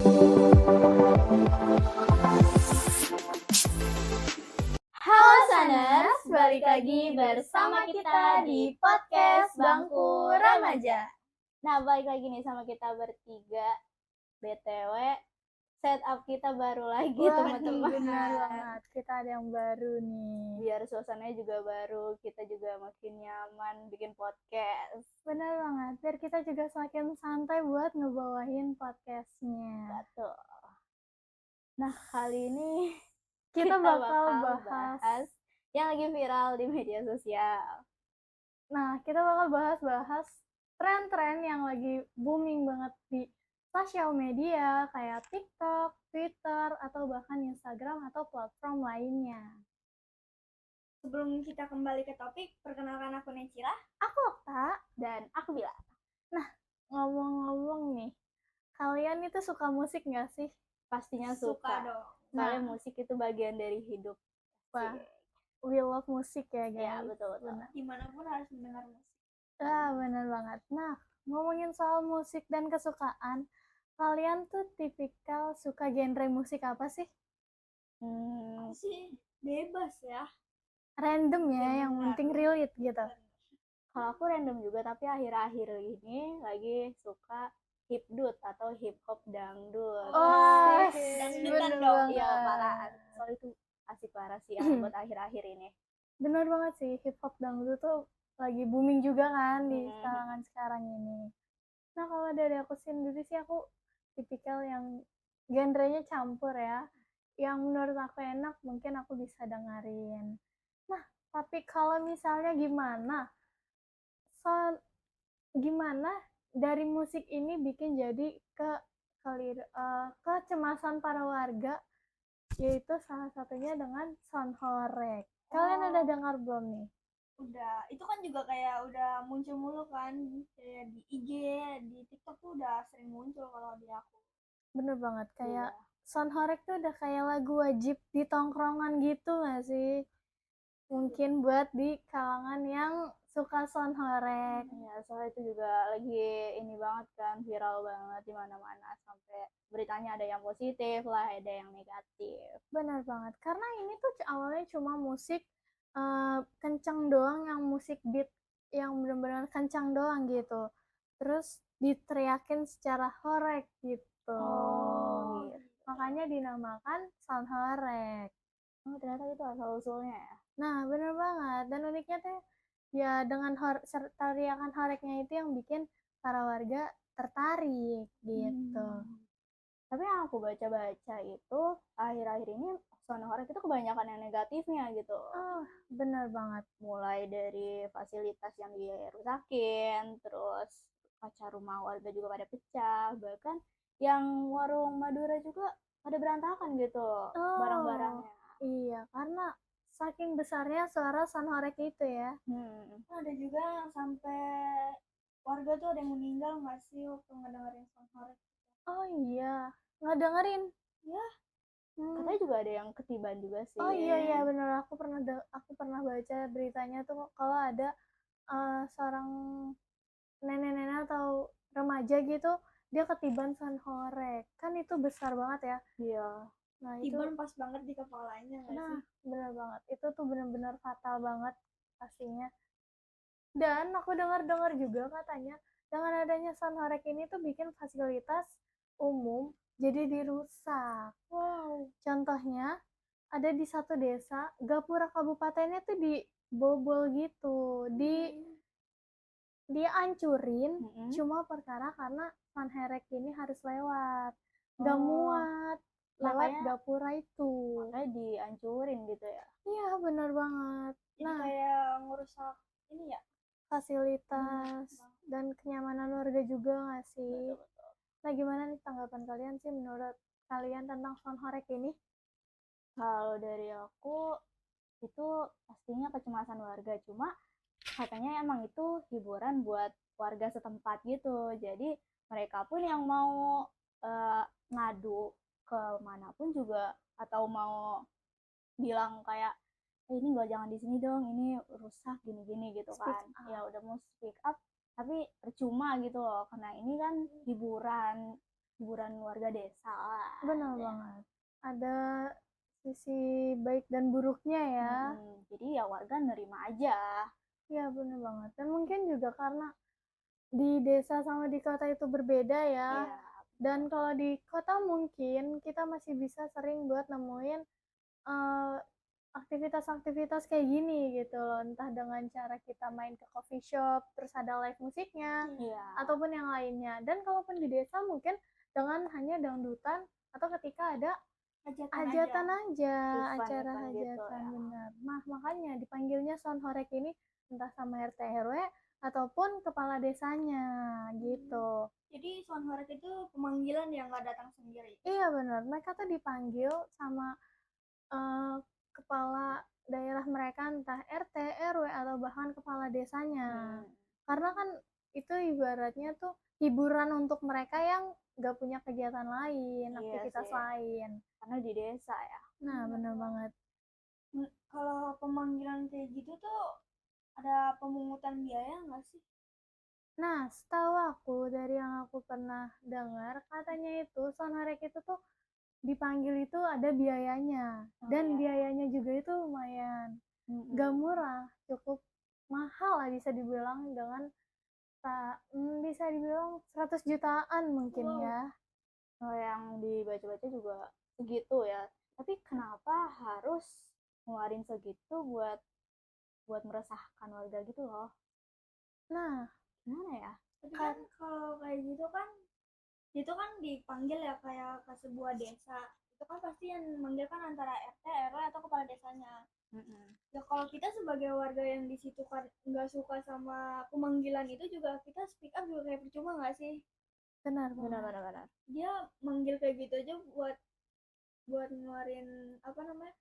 Halo Saners, balik lagi bersama kita di podcast Bangku Remaja. Nah, balik lagi nih sama kita bertiga. BTW, setup kita baru lagi teman-teman. Benar banget, kita ada yang baru nih. Biar suasananya juga baru, kita juga makin nyaman bikin podcast. Benar banget, biar kita juga semakin santai buat ngebawain podcastnya. Betul. Nah, kali ini kita bakal bahas yang lagi viral di media sosial. Nah, kita bakal bahas tren-tren yang lagi booming banget di sosial media kayak TikTok, Twitter, atau bahkan Instagram atau platform lainnya. Sebelum kita kembali ke topik, perkenalkan aku Necira. Aku Okta. Dan aku Bila. Nah, ngomong-ngomong nih, kalian itu suka musik nggak sih? Pastinya Suka suka. dong. Soalnya musik itu bagian dari hidup. Wah, we love musik ya guys. Ya, betul. Dimanapun harus mendengar musik. Bener banget. Nah, ngomongin soal musik dan kesukaan, kalian tuh tipikal suka genre musik apa sih? Aku sih bebas ya. Random ya, yang penting relate gitu. Kalau aku random juga, tapi akhir-akhir ini lagi suka hipdut atau hip hop dangdut. Oh, Dangdutan bener dong. banget. Iya, parah. Soal itu asik parah sih buat akhir-akhir ini. Bener banget sih, hip hop dangdut tuh lagi booming juga kan di kalangan sekarang ini. Nah, kalau dari aku sendiri sih, aku tipikal yang genrenya campur ya. Yang menurut aku enak, mungkin aku bisa dengerin. Nah, tapi kalau misalnya gimana dari musik ini bikin jadi kecemasan para warga, yaitu salah satunya dengan sound horeg. Kalian udah dengar belum nih? Udah, itu kan juga kayak udah muncul mulu kan, kayak di IG, di TikTok tuh udah sering muncul kalau di aku. Bener banget, kayak Iya. sound horeg tuh udah kayak lagu wajib di tongkrongan gitu gak sih? Mungkin buat di kalangan yang suka sound horeg. Ya, soalnya itu juga lagi ini banget kan, viral banget di mana-mana, sampai beritanya ada yang positif lah, ada yang negatif. Bener banget, karena ini tuh awalnya cuma musik kencang doang, yang musik beat yang benar-benar kencang doang gitu. Terus diteriakin secara horeg gitu. Oh, gitu. Makanya dinamakan sound horeg. Oh, ternyata itu asal usulnya ya. Nah, bener banget. Dan uniknya tuh ya dengan teriakan horeknya itu yang bikin para warga tertarik gitu. Tapi yang aku baca-baca itu akhir-akhir ini sound horeg itu kebanyakan yang negatifnya gitu. Oh, bener banget. Mulai dari fasilitas yang dirusakin, terus kaca rumah warga juga pada pecah, bahkan yang warung Madura juga pada berantakan gitu barang-barangnya. Iya, karena saking besarnya suara sound horeg itu ya. Ada juga yang sampai warga tuh ada yang meninggal nggak sih waktu ngedengerin sound horeg? Oh iya, nggak dengerin. Ya, Katanya juga ada yang ketiban juga sih. Oh iya bener, aku pernah baca beritanya tuh kalau ada seorang nenek-nenek atau remaja gitu, dia ketiban sound horeg. Kan itu besar banget ya. Iya. Nah, itu tiban pas banget di kepalanya nggak sih? bener banget. Itu tuh bener-bener fatal banget pastinya. Dan aku dengar-dengar juga katanya dengan adanya sound horeg ini tuh bikin fasilitas umum jadi dirusak. Wow. Contohnya ada di satu desa, gapura kabupatennya tuh dibobol gitu, dihancurin cuma perkara karena sound horeg ini harus lewat. Gak muat lewat gapura itu. Makanya dihancurin gitu ya. Iya, bener banget. Jadi kayak ngerusak ini ya, fasilitas dan kenyamanan warga juga nggak sih? Nah, gimana nih tanggapan kalian sih menurut kalian tentang sound horeg ini? Kalau dari aku itu pastinya kecemasan warga, cuma katanya emang itu hiburan buat warga setempat gitu. Jadi mereka pun yang mau ngadu ke manapun juga, atau mau bilang kayak ini gak, jangan di sini dong, ini rusak gini-gini gitu kan. Ya udah mau speak up tapi percuma gitu loh, karena ini kan hiburan hiburan warga desa lah. Benar banget. Ada sisi baik dan buruknya ya. Jadi ya warga nerima aja. Iya benar banget. Dan mungkin juga karena di desa sama di kota itu berbeda ya. Iya. Dan kalau di kota mungkin kita masih bisa sering buat nemuin aktivitas-aktivitas kayak gini gitu loh. Entah dengan cara kita main ke coffee shop, terus ada live musiknya, Iya. ataupun yang lainnya. Dan kalaupun di desa mungkin dengan hanya dangdutan atau ketika ada hajatan aja, acara Event-event gitu hajatan, ya. benar. Nah, makanya dipanggilnya sound horeg ini entah sama RT RW ataupun kepala desanya gitu. Jadi sound horeg itu pemanggilan yang nggak datang sendiri. Iya benar, mereka tuh dipanggil sama kepala daerah mereka, entah RT, RW atau bahkan kepala desanya. Karena kan itu ibaratnya tuh hiburan untuk mereka yang gak punya kegiatan lain, aktivitas lain. Karena di desa ya. Nah, benar banget. Kalau pemanggilan kayak gitu tuh ada pemungutan biaya nggak sih? Nah, setahu aku dari yang aku pernah dengar, katanya itu sound horeg itu tuh dipanggil itu ada biayanya. Dan biayanya juga itu lumayan gak murah, cukup mahal lah bisa dibilang dengan bisa dibilang 100 jutaan mungkin ya. Yang dibaca-baca juga segitu ya. Tapi kenapa harus ngeluarin segitu buat meresahkan warga gitu loh? Nah, gimana ya? Tapi kan kalau kayak gitu kan itu kan dipanggil ya kayak ke sebuah desa. Itu kan pasti yang manggil kan antara RT, RW atau kepala desanya. Ya kalau kita sebagai warga yang di situ kan nggak suka sama pemanggilan itu juga kita speak up juga kayak percuma nggak sih? benar. Dia manggil kayak gitu aja buat ngeluarin apa namanya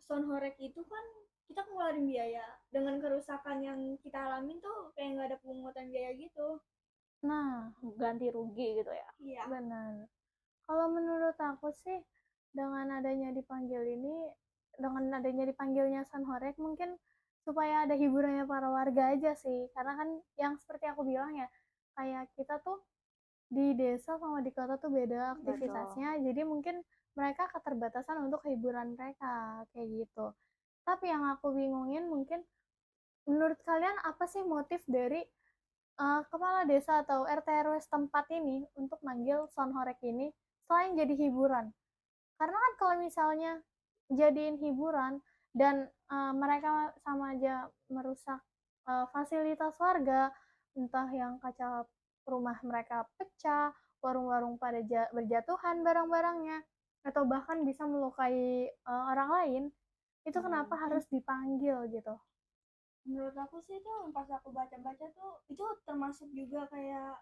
sound horeg itu kan kita ngeluarin biaya dengan kerusakan yang kita alamin tuh kayak nggak ada pemungutan biaya gitu. Nah, ganti rugi gitu ya. Iya. benar. Kalau menurut aku sih dengan adanya dipanggilnya sound horeg mungkin supaya ada hiburannya para warga aja sih. Karena kan yang seperti aku bilang ya, kayak kita tuh di desa sama di kota tuh beda aktivitasnya. Jadi mungkin mereka keterbatasan untuk hiburan mereka kayak gitu. Tapi yang aku bingungin mungkin menurut kalian apa sih motif dari kepala desa atau RT RW setempat ini untuk manggil sound horeg ini selain jadi hiburan? Karena kan kalau misalnya jadiin hiburan dan mereka sama aja merusak fasilitas warga, entah yang kaca rumah mereka pecah, warung-warung pada berjatuhan barang-barangnya, atau bahkan bisa melukai orang lain, itu kenapa harus dipanggil gitu? Menurut aku sih tuh pas aku baca-baca tuh itu termasuk juga kayak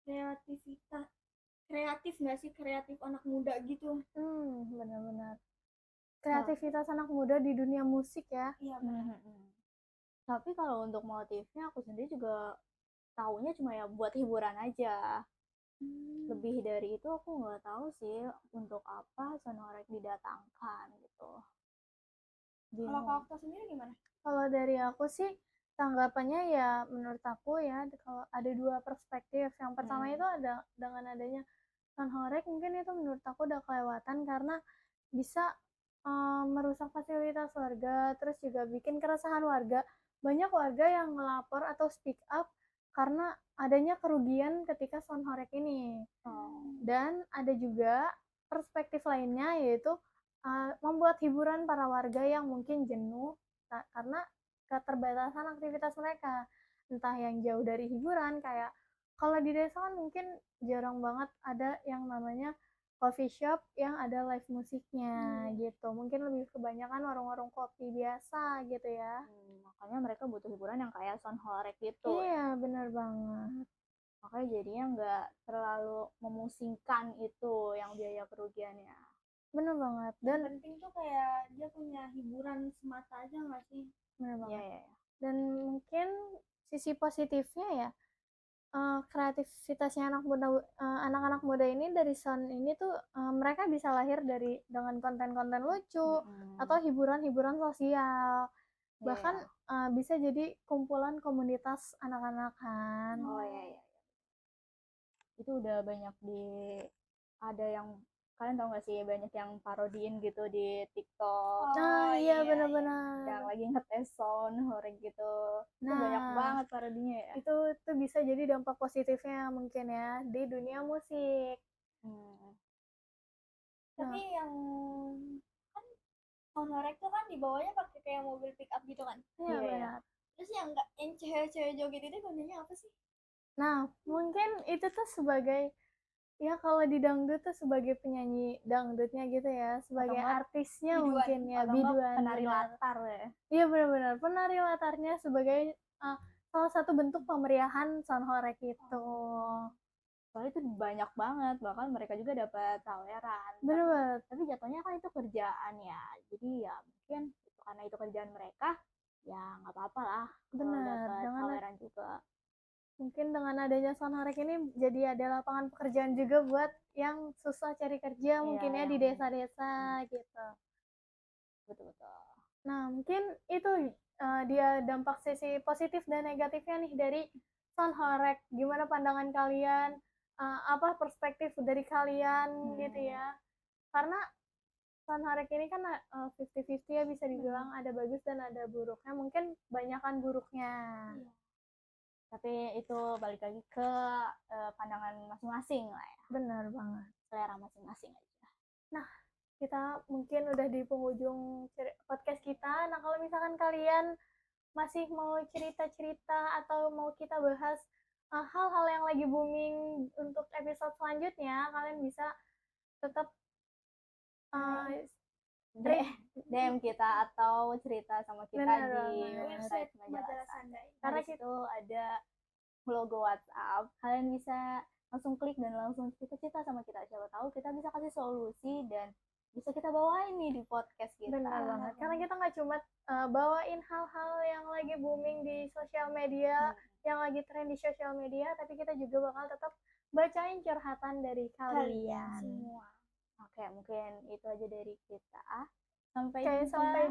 kreatif nggak sih, kreatif anak muda gitu. Benar-benar kreativitas anak muda di dunia musik ya. Iya benar. Tapi kalau untuk motifnya aku sendiri juga tahunya cuma ya buat hiburan aja. Lebih dari itu aku nggak tahu sih untuk apa sound horeg didatangkan gitu. Kalau kakak sendiri gimana? Kalau dari aku sih tanggapannya ya menurut aku ya kalau ada dua perspektif. Yang pertama itu ada dengan adanya sound horeg mungkin itu menurut aku udah kelewatan karena bisa merusak fasilitas warga, terus juga bikin keresahan warga. Banyak warga yang ngelapor atau speak up karena adanya kerugian ketika sound horeg ini. Dan ada juga perspektif lainnya yaitu membuat hiburan para warga yang mungkin jenuh karena keterbatasan aktivitas mereka. Entah yang jauh dari hiburan kayak kalau di desa kan mungkin jarang banget ada yang namanya coffee shop yang ada live musiknya gitu. Mungkin lebih kebanyakan warung-warung kopi biasa gitu ya. Makanya mereka butuh hiburan yang kayak sound horeg gitu. Iya, benar banget. Makanya jadinya nggak terlalu memusingkan itu yang biaya kerugiannya. Benar banget. Dan yang penting tuh kayak dia punya hiburan semata aja nggak sih? Benar banget. Dan mungkin sisi positifnya ya kreativitasnya anak-anak muda ini dari sound ini tuh mereka bisa lahir dengan konten-konten lucu atau hiburan-hiburan sosial, bahkan bisa jadi kumpulan komunitas anak-anak kan. itu udah banyak ada yang kalian tau gak sih, banyak yang parodiin gitu di TikTok. Nah, iya benar-benar. Yang lagi ngetes sound horeg gitu. Itu banyak banget parodinya ya. Itu bisa jadi dampak positifnya mungkin ya di dunia musik. Tapi yang kan sound horeg tuh kan dibawanya pakai kayak mobil pick up gitu kan. Iya benar. Terus yang cewek-cewek joget itu gunanya apa sih? Nah, mungkin itu tuh sebagai, ya kalau di dangdut tuh sebagai penyanyi dangdutnya gitu ya, sebagai artisnya biduan. mungkin ya, biduan. Penari latar ya. Iya benar-benar, penari latarnya sebagai salah satu bentuk pemeriahan sound horeg itu. Soalnya itu banyak banget, bahkan mereka juga dapat tawaran. Bener. Tapi jatuhnya kan itu kerjaan ya, jadi ya mungkin itu karena itu kerjaan mereka, ya nggak apa-apa lah kalau dapat tawaran juga. Mungkin dengan adanya sound horeg ini jadi ada lapangan pekerjaan juga buat yang susah cari kerja mungkin ya di desa-desa gitu. Betul-betul. Nah, mungkin itu dia dampak sisi positif dan negatifnya nih dari sound horeg. Gimana pandangan kalian? Apa perspektif dari kalian gitu ya? Karena sound horeg ini kan 50-50 ya, bisa dibilang ada bagus dan ada buruknya. Mungkin banyakan buruknya. Tapi itu balik lagi ke pandangan masing-masing lah ya. Benar banget. Selera masing-masing aja. Nah, kita mungkin udah di penghujung podcast kita. Nah, kalau misalkan kalian masih mau cerita-cerita atau mau kita bahas hal-hal yang lagi booming untuk episode selanjutnya, kalian bisa tetap DM kita atau cerita sama kita di website Majalah Sandai. Karena itu ada logo WhatsApp, kalian bisa langsung klik dan langsung cerita-cerita sama kita. Siapa tahu kita bisa kasih solusi dan bisa kita bawain nih di podcast kita. Benar banget. Karena kita nggak cuma bawain hal-hal yang lagi booming di sosial media, yang lagi tren di sosial media, tapi kita juga bakal tetap bacain curhatan dari kalian semua. Oke, mungkin itu aja dari kita. Sampai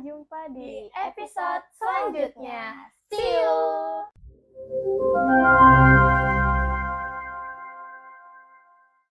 jumpa di episode selanjutnya. See you!